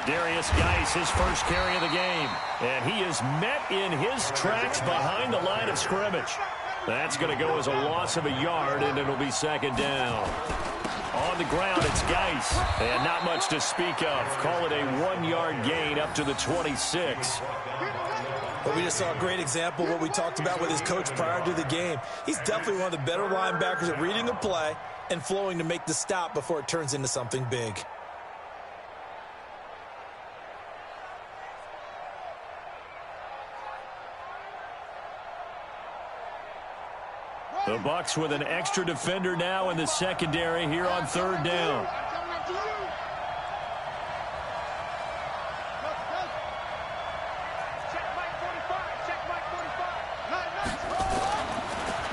Darius Geis, his first carry of the game. And he is met in his tracks behind the line of scrimmage. That's going to go as a loss of a yard, and it'll be second down. On the ground, it's Geis. And not much to speak of. Call it a 1-yard gain up to the 26. But we just saw a great example of what we talked about with his coach prior to the game. He's definitely one of the better linebackers at reading a play and flowing to make the stop before it turns into something big. The Bucs with an extra defender now in the secondary here on third down.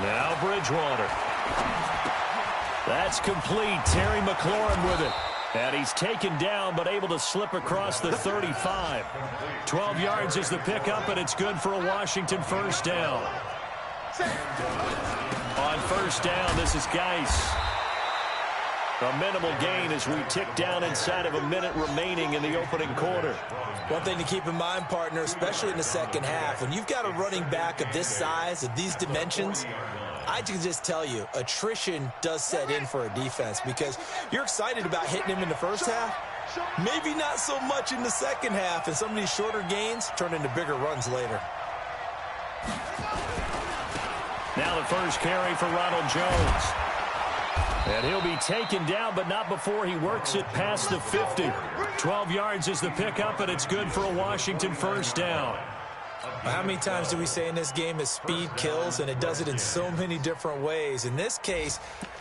Now Bridgewater. That's complete. Terry McLaurin with it. And he's taken down but able to slip across the 35. 12 yards is the pickup, and it's good for a Washington first down. On first down, this is Geis. A minimal gain as we tick down inside of a minute remaining in the opening quarter. One thing to keep in mind, partner, especially in the second half, when you've got a running back of this size, of these dimensions, I can just tell you, attrition does set in for a defense because you're excited about hitting him in the first half. Maybe not so much in the second half, and some of these shorter gains turn into bigger runs later. Now the first carry for Ronald Jones. And he'll be taken down, but not before he works it past the 50. 12 yards is the pickup, and it's good for a Washington first down. How many times do we say in this game that speed kills, and it does it in so many different ways? In this case,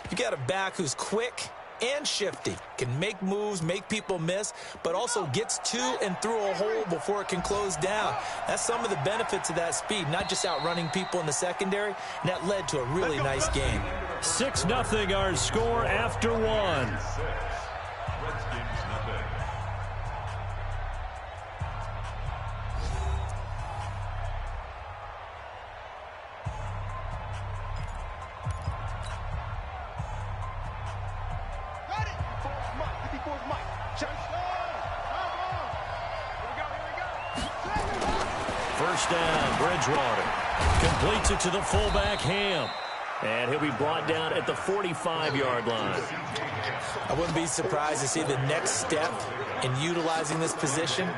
you got a back who's quick and shifty, can make moves, make people miss, but also gets to and through a hole before it can close down. That's some of the benefits of that speed, not just outrunning people in the secondary, and that led to a really nice game. 6-0 our score after one. First down, Bridgewater. Completes it to the fullback, Ham. And he'll be brought down at the 45-yard line. I wouldn't be surprised to see the next step in utilizing this position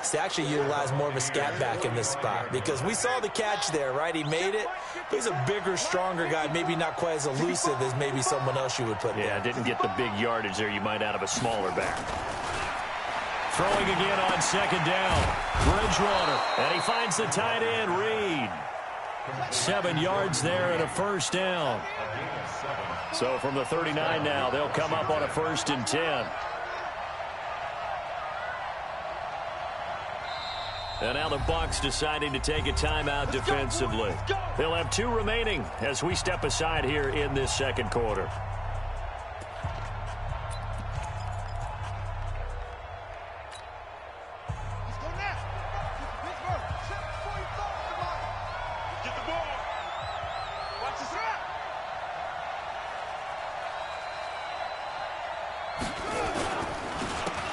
is to actually utilize more of a scat back in this spot. Because we saw the catch there, right? He made it. But he's a bigger, stronger guy, maybe not quite as elusive as maybe someone else you would put there. Yeah, didn't get the big yardage there you might out of a smaller back. Throwing again on second down. Bridgewater. And he finds the tight end, Reed. 7 yards there and a first down. So from the 39 now, they'll come up on a 1st and 10. And now the Bucs deciding to take a timeout defensively. They'll have 2 remaining as we step aside here in this second quarter.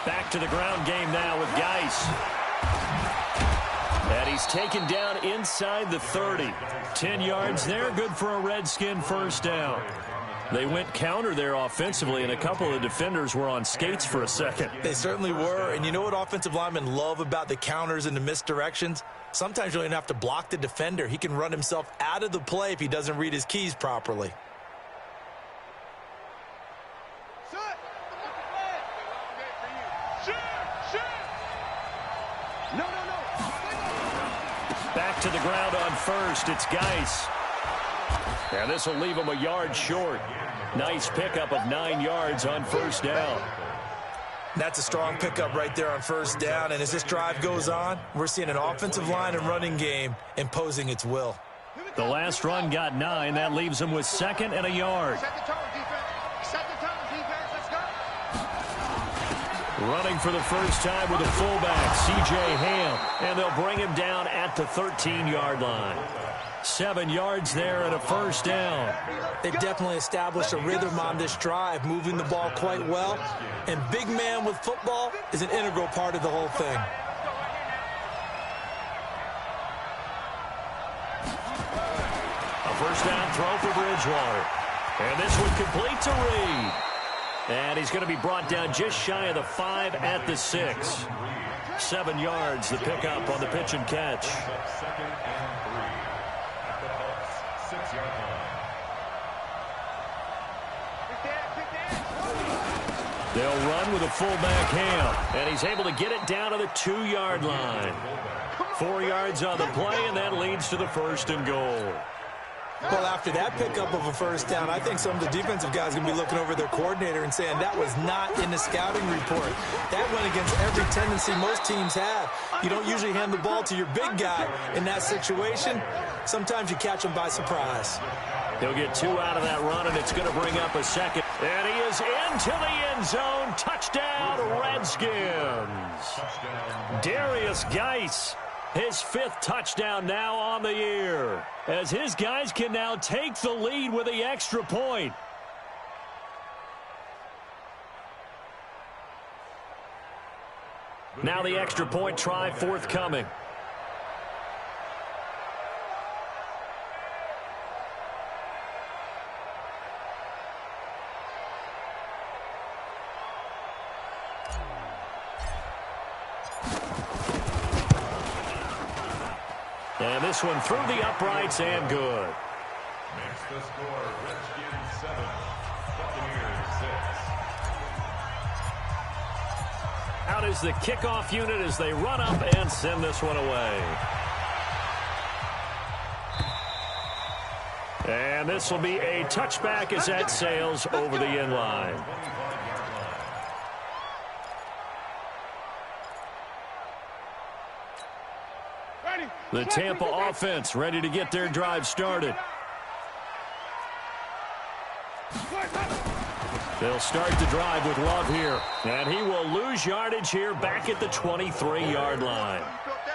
Back to the ground game now with Geis. And he's taken down inside the 30. 10 yards there, good for a Redskin first down. They went counter there offensively, and a couple of the defenders were on skates for a second. They certainly were, and you know what offensive linemen love about the counters and the misdirections? Sometimes you don't even have to block the defender. He can run himself out of the play if he doesn't read his keys properly. Back to the ground on first. It's Geis. And this will leave him a yard short. Nice pickup of 9 yards on first down. That's a strong pickup right there on first down. And as this drive goes on, we're seeing an offensive line and running game imposing its will. The last run got 9. That leaves him with 2nd and a yard. Running for the first time with a fullback, C.J. Ham. And they'll bring him down at the 13-yard line. 7 yards there and a first down. They've definitely established a rhythm on this drive, moving the ball quite well. And big man with football is an integral part of the whole thing. A first down throw for Bridgewater. And this one complete to Reed. And he's going to be brought down just shy of the 5 at the 6. 7 yards, the pickup on the pitch and catch. They'll run with a fullback Ham, and he's able to get it down to the 2-yard line. 4 yards on the play, and that leads to the 1st and goal. Well, after that pickup of a first down, I think some of the defensive guys are going to be looking over their coordinator and saying that was not in the scouting report. That went against every tendency most teams have. You don't usually hand the ball to your big guy in that situation. Sometimes you catch him by surprise. He'll get 2 out of that run, and it's going to bring up a second. And he is into the end zone. Touchdown, Redskins. Darius Geis, his 5th touchdown now on the year, as his guys can now take the lead with the extra point. Now the extra point try forthcoming. And this one through the uprights and good. Makes the score Redskins 7, Buccaneers 6. Out is the kickoff unit as they run up and send this one away. And this will be a touchback as that sails over the end line. The Tampa offense ready to get their drive started. They'll start the drive with Love here. And he will lose yardage here back at the 23-yard line.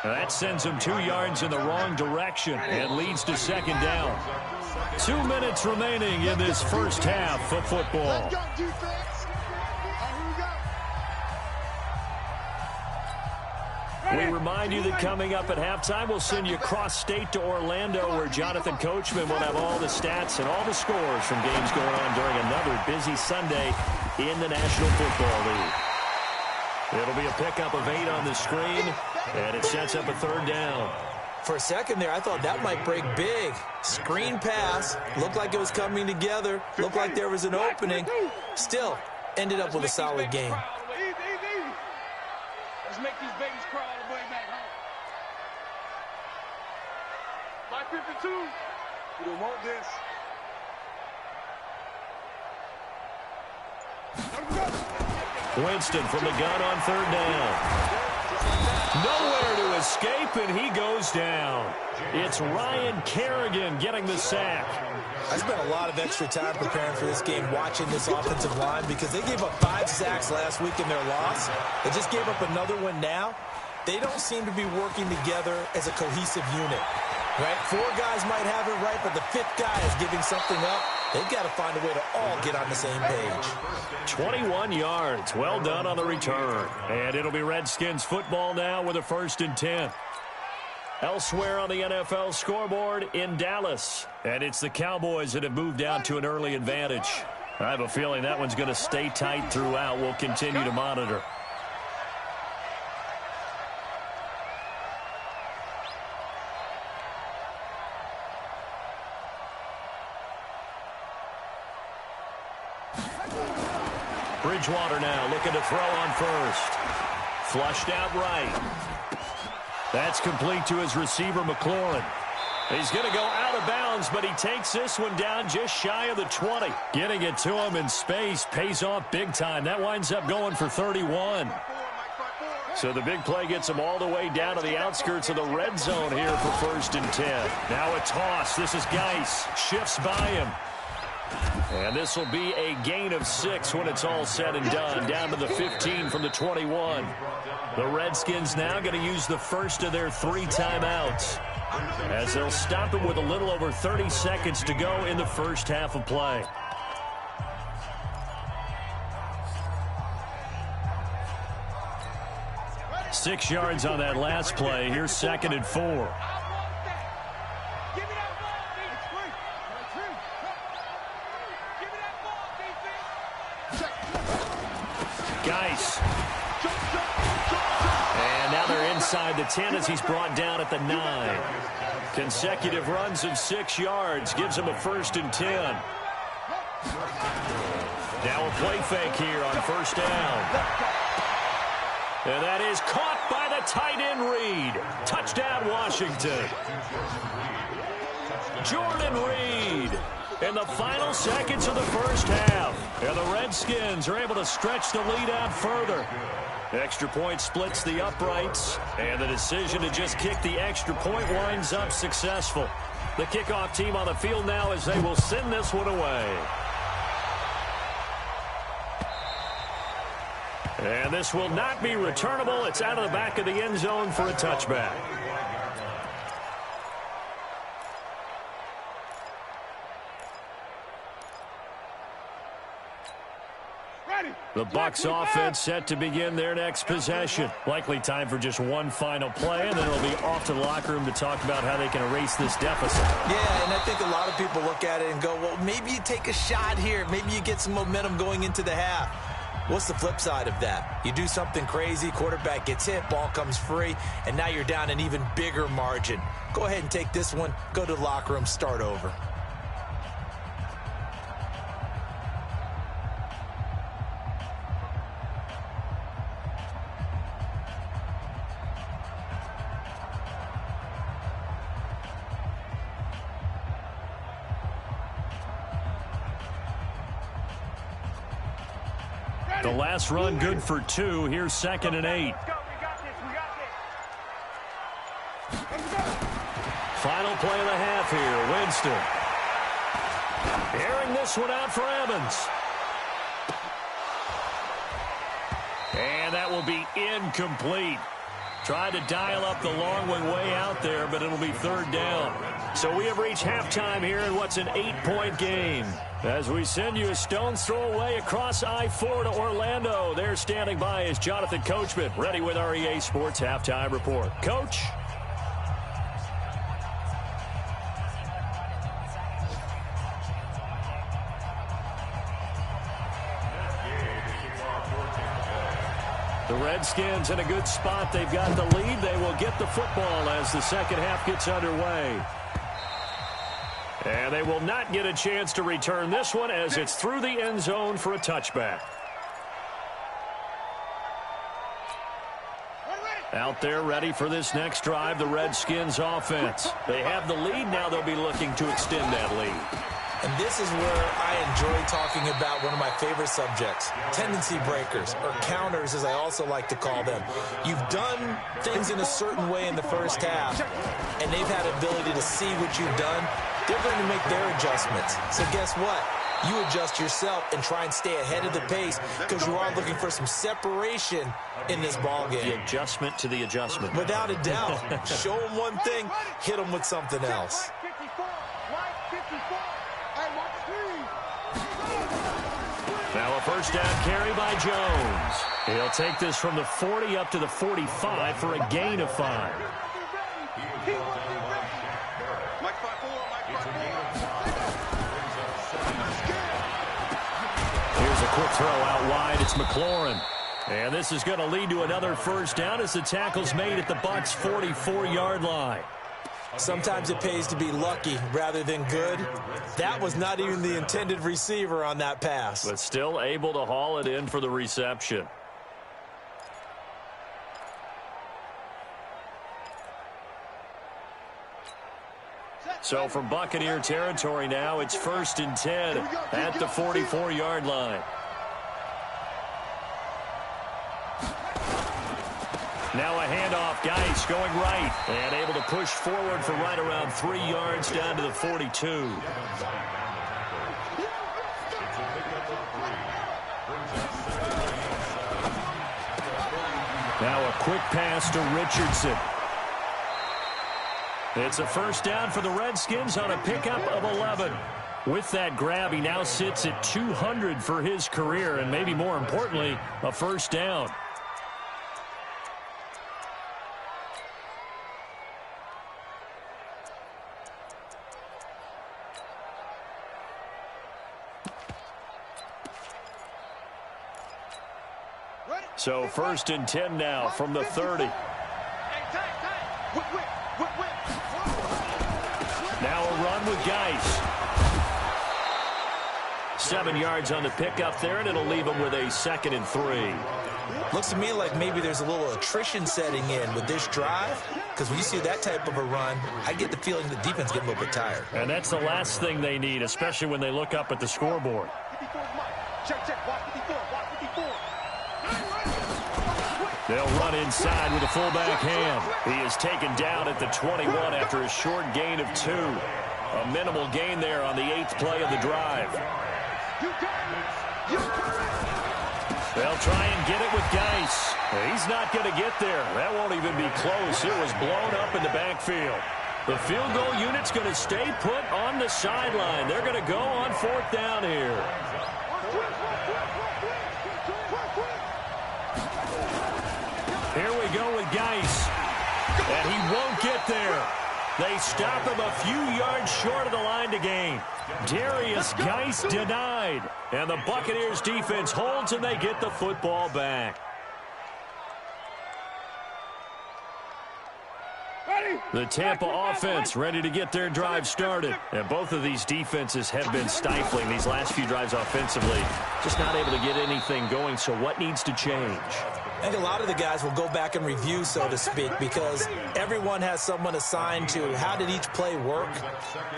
That sends him 2 yards in the wrong direction and leads to 2nd down. 2 minutes remaining in this first half of football. We remind you that coming up at halftime, we'll send you cross-state to Orlando, where Jonathan Coachman will have all the stats and all the scores from games going on during another busy Sunday in the National Football League. It'll be a pickup of 8 on the screen, and it sets up a 3rd down. For a second there, I thought that might break big. Screen pass, looked like it was coming together, looked like there was an opening. Still, ended up with a solid game. Let's make these babies crawl all the way back home. By 52, you don't want this. Winston from the gun on 3rd down. Nowhere to escape, and he goes down. It's Ryan Kerrigan getting the sack. I spent a lot of extra time preparing for this game, watching this offensive line, because they gave up 5 sacks last week in their loss. They just gave up another one now. They don't seem to be working together as a cohesive unit, right? 4 guys might have it right, but the 5th guy is giving something up. They've got to find a way to all get on the same page. 21 yards. Well done on the return. And it'll be Redskins football now with a 1st and 10. Elsewhere on the NFL scoreboard in Dallas. And it's the Cowboys that have moved down to an early advantage. I have a feeling that one's going to stay tight throughout. We'll continue to monitor. Bridgewater now looking to throw on 1st. Flushed out right. That's complete to his receiver, McLaurin. He's going to go out of bounds, but he takes this one down just shy of the 20. Getting it to him in space pays off big time. That winds up going for 31. So the big play gets him all the way down to the outskirts of the red zone here for 1st and 10. Now a toss. This is Geis. Shifts by him. And this will be a gain of 6 when it's all said and done. Down to the 15 from the 21. The Redskins now going to use the first of their 3 timeouts. as they'll stop him with a little over 30 seconds to go in the first half of play. Six yards on that last play. Here's 2nd and 4. Geis. And now they're inside the 10 as he's brought down at the 9. Consecutive runs of 6 yards gives him a 1st and 10. Now a play fake here on 1st down. And that is caught by the tight end Reed. Touchdown, Washington. Jordan Reed in the final seconds of the first half. And the Redskins are able to stretch the lead out further. Extra point splits the uprights, and the decision to just kick the extra point winds up successful. The kickoff team on the field now as they will send this one away. And this will not be returnable. It's out of the back of the end zone for a touchback. The Bucs offense set to begin their next possession. Likely time for just one final play, and then it'll be off to the locker room to talk about how they can erase this deficit. Yeah, and I think a lot of people look at it and go, well, maybe you take a shot here. Maybe you get some momentum going into the half. What's the flip side of that? You do something crazy, quarterback gets hit, ball comes free, and now you're down an even bigger margin. Go ahead and take this one, go to the locker room, start over. The last run good for 2. Here's 2nd and 8. Final play of the half here. Winston. Airing this one out for Evans. And that will be incomplete. Tried to dial up the long one way out there, but it'll be 3rd down. So we have reached halftime here in what's an 8-point game. As we send you a stone's throw away across I-4 to Orlando. There standing by is Jonathan Coachman, ready with our EA Sports Halftime Report. Coach? The Redskins in a good spot. They've got the lead. They will get the football as the second half gets underway. And they will not get a chance to return this one as it's through the end zone for a touchback. Out there ready for this next drive, the Redskins offense. They have the lead. Now they'll be looking to extend that lead. And this is where I enjoy talking about one of my favorite subjects, tendency breakers, or counters as I also like to call them. You've done things in a certain way in the first half, and they've had ability to see what you've done. They're going to make their adjustments. So guess what? You adjust yourself and try and stay ahead of the pace because you are looking for some separation in this ball game. The adjustment to the adjustment. Without a doubt. Show them one thing, hit them with something else. Now a first down carry by Jones. He'll take this from the 40 up to the 45 for a gain of 5. Here's a quick throw out wide. It's McLaurin. And this is going to lead to another first down as the tackle's made at the Bucs' 44-yard line. Sometimes it pays to be lucky rather than good. That was not even the intended receiver on that pass. But still able to haul it in for the reception. So from Buccaneer territory now, it's 1st and 10 at the 44-yard line. Now a handoff, Geis going right, and able to push forward for right around 3 yards down to the 42. Now a quick pass to Richardson. It's a first down for the Redskins on a pickup of 11. With that grab, he now sits at 200 for his career, and maybe more importantly, a first down. So 1st and 10 now from the 30. Now a run with Geis. 7 yards on the pickup there, and it'll leave him with a 2nd and 3. Looks to me like maybe there's a little attrition setting in with this drive, because when you see that type of a run, I get the feeling the defense getting a little bit tired. And that's the last thing they need, especially when they look up at the scoreboard. They'll run inside with a fullback hand. He is taken down at the 21 after a short gain of 2. A minimal gain there on the 8th play of the drive. They'll try and get it with Geis. He's not going to get there. That won't even be close. It was blown up in the backfield. The field goal unit's going to stay put on the sideline. They're going to go on 4th down here. Here we go with Geis. And he won't get there. They stop him a few yards short of the line to gain. Darius Geis denied. And the Buccaneers defense holds and they get the football back. The Tampa offense ready to get their drive started. And both of these defenses have been stifling these last few drives offensively. Just not able to get anything going, so what needs to change? I think a lot of the guys will go back and review, so to speak, because everyone has someone assigned to how did each play work.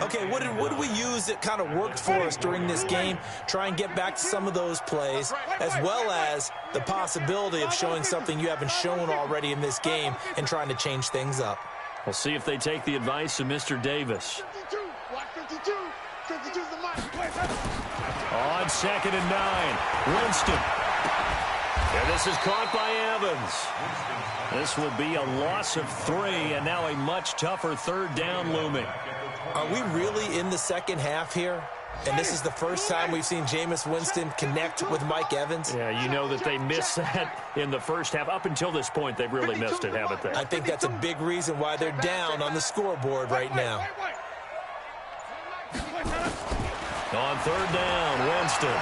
Okay, what did we use that kind of worked for us during this game? Try and get back to some of those plays, as well as the possibility of showing something you haven't shown already in this game and trying to change things up. We'll see if they take the advice of Mr. Davis. On 2nd and 9, Winston. And this is caught by Evans. This will be a loss of 3, and now a much tougher 3rd down looming. Are we really in the second half here? And this is the first time we've seen Jameis Winston connect with Mike Evans? Yeah, you know that they missed that in the first half. Up until this point, they've really missed it, haven't they? I think that's a big reason why they're down on the scoreboard right now. On 3rd down, Winston.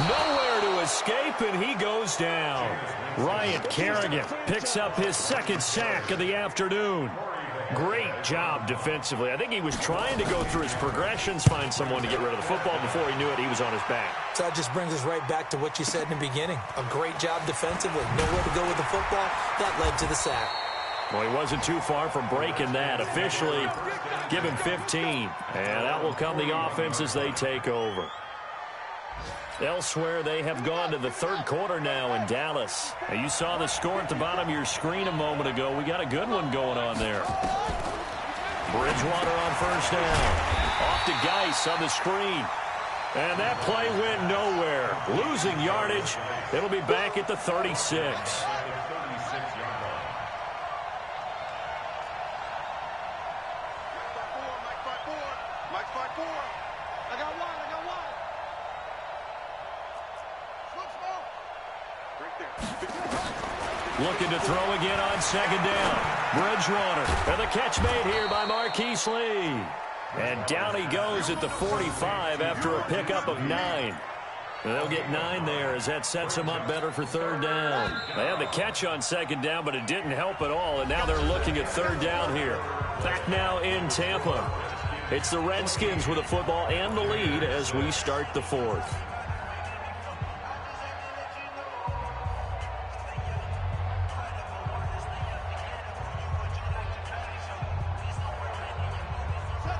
Nowhere to escape, and he goes down. Ryan Kerrigan picks up his 2nd sack of the afternoon. Great job defensively. I think he was trying to go through his progressions, find someone to get rid of the football. Before he knew it, he was on his back. So that just brings us right back to what you said in the beginning. A great job defensively. Nowhere to go with the football. That led to the sack. Well, he wasn't too far from breaking that. Officially, give him 15. And out will come the offense as they take over. Elsewhere, they have gone to the 3rd quarter now in Dallas. Now, you saw the score at the bottom of your screen a moment ago. We got a good one going on there. Bridgewater on 1st down. Off to Geis on the screen. And that play went nowhere. Losing yardage. It'll be back at the 36. Looking to throw again on 2nd down. Bridgewater. And the catch made here by Marquise Lee. And down he goes at the 45 after a pickup of 9. They'll get 9 there as that sets him up better for 3rd down. They had the catch on 2nd down, but it didn't help at all. And now they're looking at 3rd down here. Back now in Tampa. It's the Redskins with the football and the lead as we start the 4th.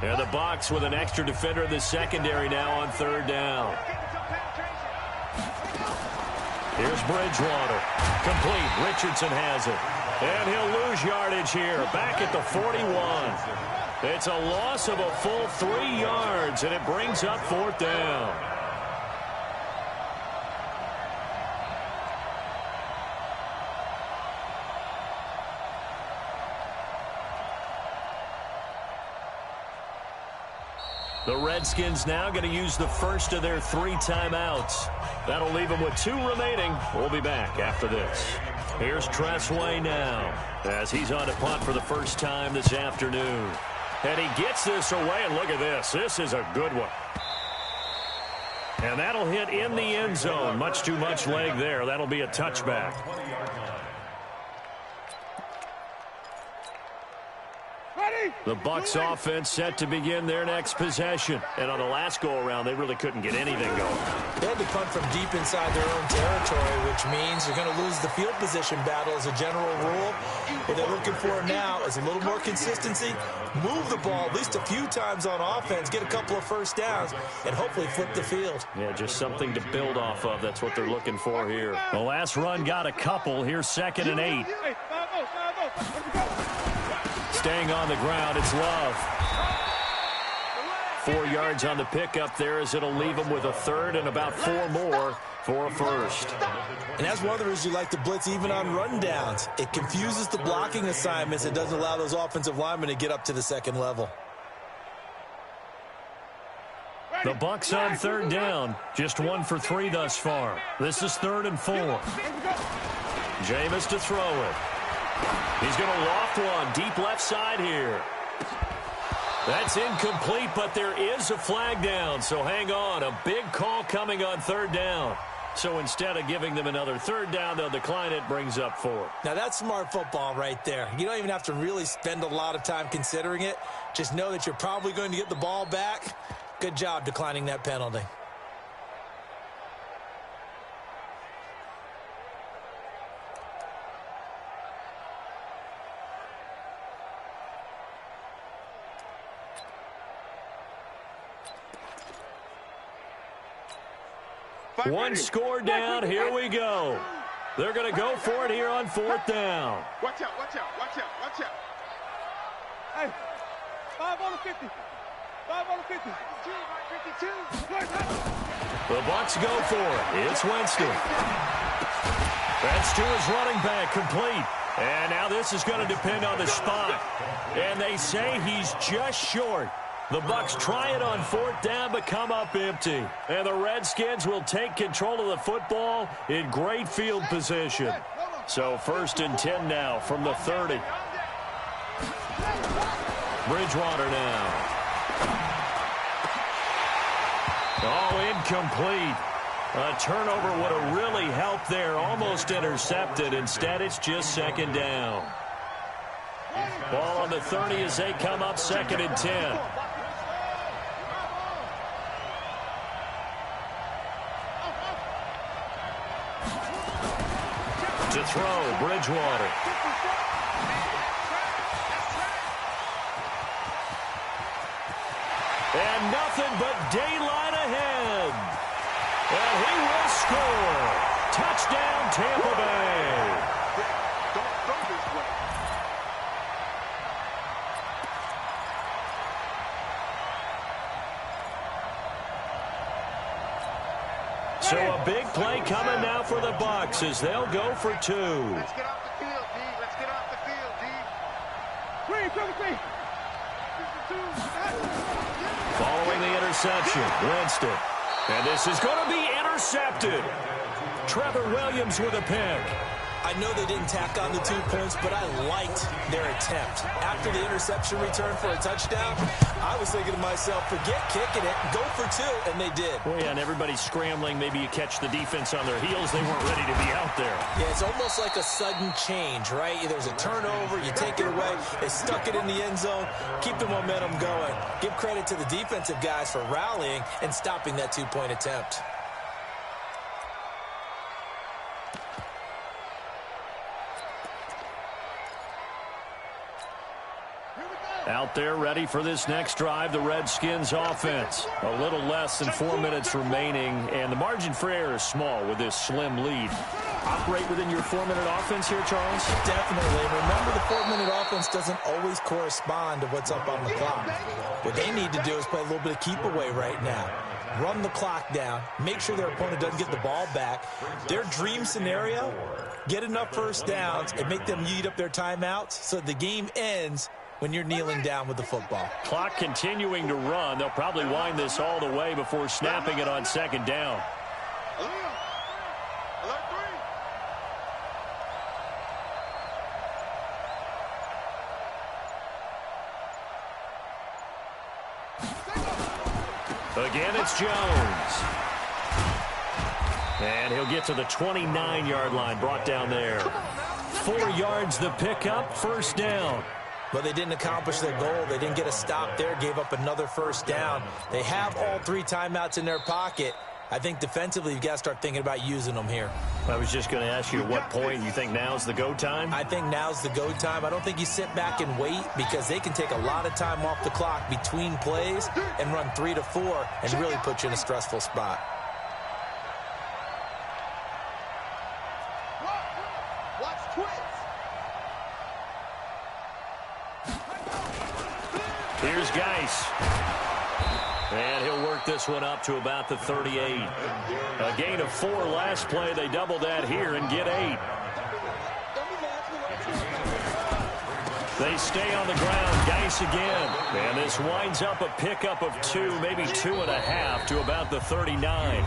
And the box with an extra defender in the secondary now on 3rd down. Here's Bridgewater. Complete. Richardson has it. And he'll lose yardage here. Back at the 41. It's a loss of a full 3 yards, and it brings up 4th down. The Redskins now going to use the first of their 3 timeouts. That'll leave them with 2 remaining. We'll be back after this. Here's Tressway now as he's on to punt for the first time this afternoon. And he gets this away, and look at this. This is a good one. And that'll hit in the end zone. Much too much leg there. That'll be a touchback. The Bucs offense set to begin their next possession. And on the last go-around, they really couldn't get anything going. They had to punt from deep inside their own territory, which means you're going to lose the field position battle as a general rule. What they're looking for now is a little more consistency, move the ball at least a few times on offense, get a couple of first downs, and hopefully flip the field. Yeah, just something to build off of. That's what they're looking for here. The last run got a couple. Here's 2nd and 8. Staying on the ground, it's Love. 4 yards on the pickup there as it'll leave them with a 3rd and about 4 more for a first. And that's one of the reasons you like to blitz even on rundowns. It confuses the blocking assignments. It doesn't allow those offensive linemen to get up to the second level. The Bucs on 3rd down. Just 1 for 3 thus far. This is 3rd and 4. Jameis to throw it. He's going to loft one deep left side here. That's incomplete, but there is a flag down, so hang on. A big call coming on 3rd down. So instead of giving them another 3rd down, they'll decline it, brings up 4. Now, that's smart football right there. You don't even have to really spend a lot of time considering it. Just know that you're probably going to get the ball back. Good job declining that penalty. One score down. Here we go. They're going to go for it here on 4th down. Watch out, watch out, watch out, watch out. Hey, 5 on the 50. 5 on the 50. 52. The Bucs go for it. It's Winston. That's to his running back, complete. And now this is going to depend on the spot. And they say he's just short. The Bucs try it on 4th down, but come up empty. And the Redskins will take control of the football in great field position. So 1st and 10 now from the 30. Bridgewater now. Oh, incomplete. A turnover would have really helped there. Almost intercepted. Instead, it's just 2nd down. Ball on the 30 as they come up 2nd and 10. To throw, Bridgewater. And nothing but daylight ahead. And he will score. Touchdown, Tampa Bay. Don't throw this way. So a big play coming now for the Bucs as they'll go for 2. Let's get off the field, D. Let's get off the field, D. Following the interception, Winston. And this is going to be intercepted. Trevor Williams with a pick. I know they didn't tack on the 2 points, but I liked their attempt. After the interception return for a touchdown, I was thinking to myself, forget kicking it, go for 2, and they did. Well, yeah, and everybody's scrambling. Maybe you catch the defense on their heels. They weren't ready to be out there. Yeah, it's almost like a sudden change, right? There's a turnover, you take it away, they stuck it in the end zone, keep the momentum going. Give credit to the defensive guys for rallying and stopping that 2-point attempt. Out there ready for this next drive, the Redskins offense. A little less than 4 minutes remaining, and the margin for error is small with this slim lead. Operate within your 4-minute offense here, Charles? Definitely. Remember, the 4-minute offense doesn't always correspond to what's up on the clock. What they need to do is play a little bit of keep away right now. Run the clock down. Make sure their opponent doesn't get the ball back. Their dream scenario, get enough first downs and make them eat up their timeouts so the game ends when you're kneeling down with the football. Clock continuing to run. They'll probably wind this all the way before snapping it on second down. Again, it's Jones. And he'll get to the 29-yard line, brought down there. 4 yards the pickup, first down. Well, they didn't accomplish their goal. They didn't get a stop there, gave up another first down. They have all 3 timeouts in their pocket. I think defensively you've got to start thinking about using them here. I was just going to ask you at what point you think now's the go time? I think now's the go time. I don't think you sit back and wait because they can take a lot of time off the clock between plays and run 3 to 4 and really put you in a stressful spot. Watch twins. Here's Geis. And he'll work this one up to about the 38. A gain of 4 last play. They double that here and get 8. They stay on the ground. Geis again. And this winds up a pickup of 2, maybe 2.5 to about the 39.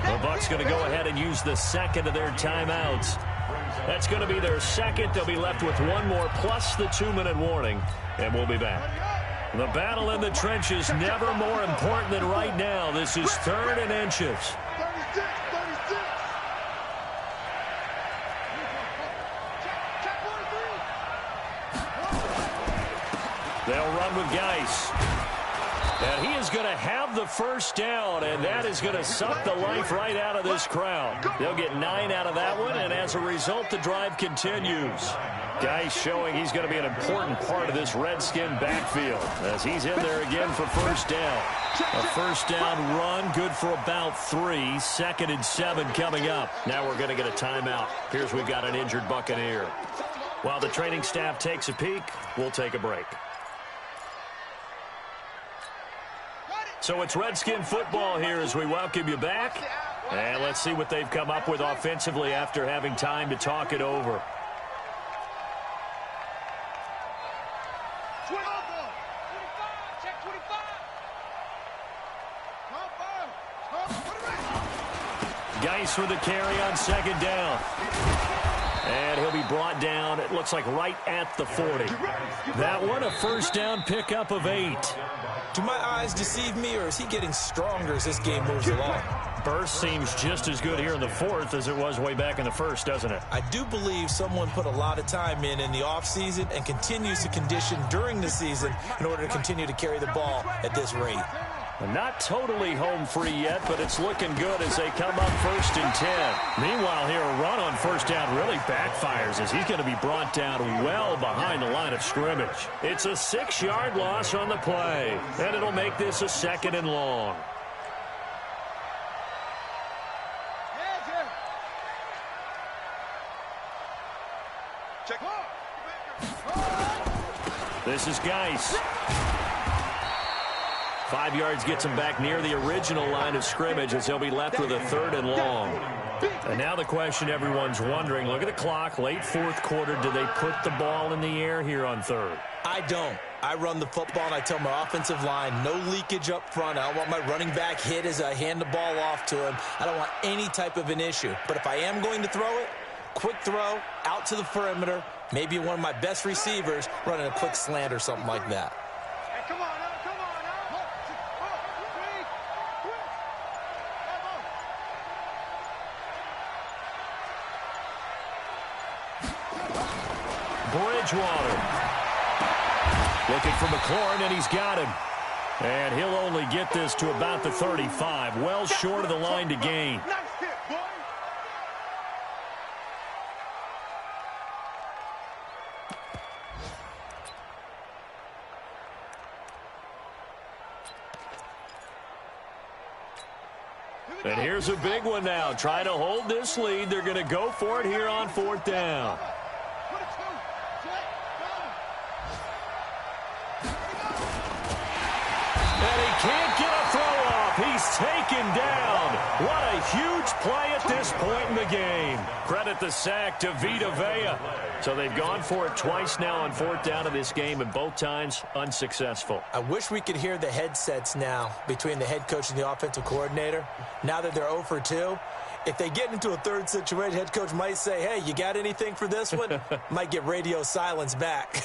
The Bucs going to go ahead and use the second of their timeouts. That's going to be their second. They'll be left with 1 more plus the 2-minute warning. And we'll be back. The battle in the trenches never more important than right now. This is 3rd and inches. 36. They'll run with Geis. And he is going to have the first down, and that is going to suck the life right out of this crowd. They'll get 9 out of that one, and as a result, the drive continues. Geis showing he's going to be an important part of this Redskin backfield as he's in there again for first down. A first down run, good for about 3. 2nd and 7 coming up. Now we're going to get a timeout. Here's we've got an injured Buccaneer. While the training staff takes a peek, we'll take a break. So it's Redskin football here as we welcome you back. And let's see what they've come up with offensively after having time to talk it over. Geis with the carry on second down. And he'll be brought down, it looks like right at the 40. That one, a first down pickup of 8. Do my eyes deceive me, or is he getting stronger as this game moves along? Burst seems just as good here in the 4th as it was way back in the 1st, doesn't it? I do believe someone put a lot of time in the offseason and continues to condition during the season in order to continue to carry the ball at this rate. Not totally home free yet, but it's looking good as they come up 1st and 10. Meanwhile, here a run on first down really backfires as he's going to be brought down well behind the line of scrimmage. It's a 6-yard loss on the play, and it'll make this a 2nd and long. This is Geis. 5 yards gets him back near the original line of scrimmage as he'll be left with a 3rd and long. And now the question everyone's wondering, look at the clock, late 4th quarter, do they put the ball in the air here on 3rd? I don't. I run the football and I tell my offensive line, no leakage up front. I don't want my running back hit as I hand the ball off to him. I don't want any type of an issue. But if I am going to throw it, quick throw, out to the perimeter, maybe one of my best receivers running a quick slant or something like that. Bridgewater looking for McLaurin, and he's got him. And he'll only get this to about the 35, well short of the line to gain. And here's a big one now. Trying to hold this lead. They're going to go for it here on 4th down. And he can't get a throw off. He's taken down. What a huge play at this point in the game. Credit the sack to Vita Vea. So they've gone for it twice now on fourth down of this game, and both times unsuccessful. I wish we could hear the headsets now between the head coach and the offensive coordinator. Now that they're 0 for 2, if they get into a third situation, head coach might say, hey, you got anything for this one? Might get radio silence back.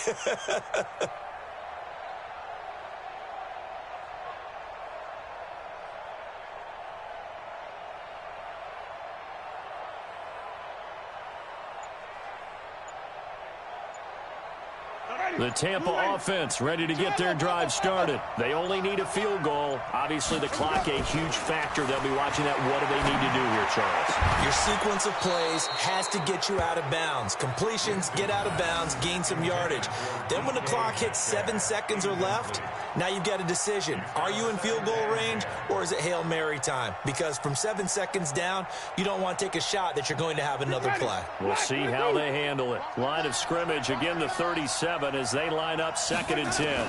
The Tampa offense ready to get their drive started. They only need a field goal. Obviously, the clock a huge factor. They'll be watching that. What do they need to do here, Charles? Your sequence of plays has to get you out of bounds. Completions, get out of bounds, gain some yardage. Then when the clock hits 7 seconds or left, now you've got a decision. Are you in field goal range, or is it Hail Mary time? Because from 7 seconds down, you don't want to take a shot that you're going to have another play. We'll see how they handle it. Line of scrimmage, again the 37 as they line up 2nd and 10.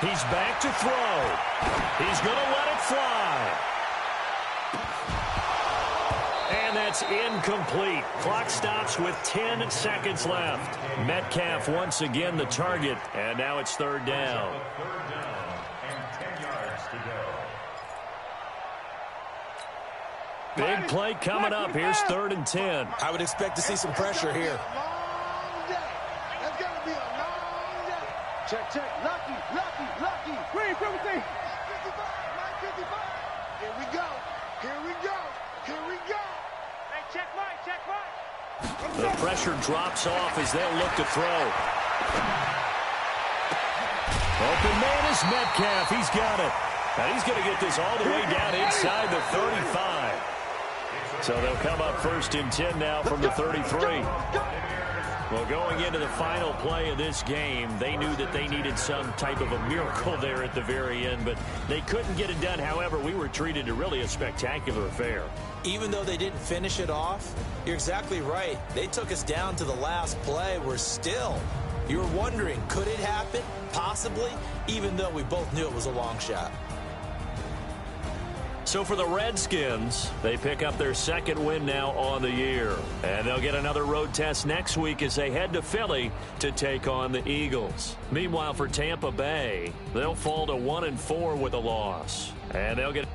He's back to throw. He's going to let it fly. And that's incomplete. Clock stops with 10 seconds left. Metcalf once again the target, and now it's 3rd down. Third down and 10 yards to go. Big play coming up. Here's 3rd and 10. I would expect to see some pressure here. Check, check. Lucky. Green, 55. 55. Here we go. Hey, check Mike. The pressure drops off as they'll look to throw. Open man is Metcalf. He's got it. Now he's going to get this all the way down inside the 35. So they'll come up 1st and 10 now from the 33. Well, going into the final play of this game, they knew that they needed some type of a miracle there at the very end, but they couldn't get it done. However, we were treated to really a spectacular affair. Even though they didn't finish it off, you're exactly right. They took us down to the last play. We're still, you were wondering, could it happen? Possibly, even though we both knew it was a long shot. So for the Redskins, they pick up their 2nd win now on the year. And they'll get another road test next week as they head to Philly to take on the Eagles. Meanwhile, for Tampa Bay, they'll fall to 1-4 with a loss. And they'll get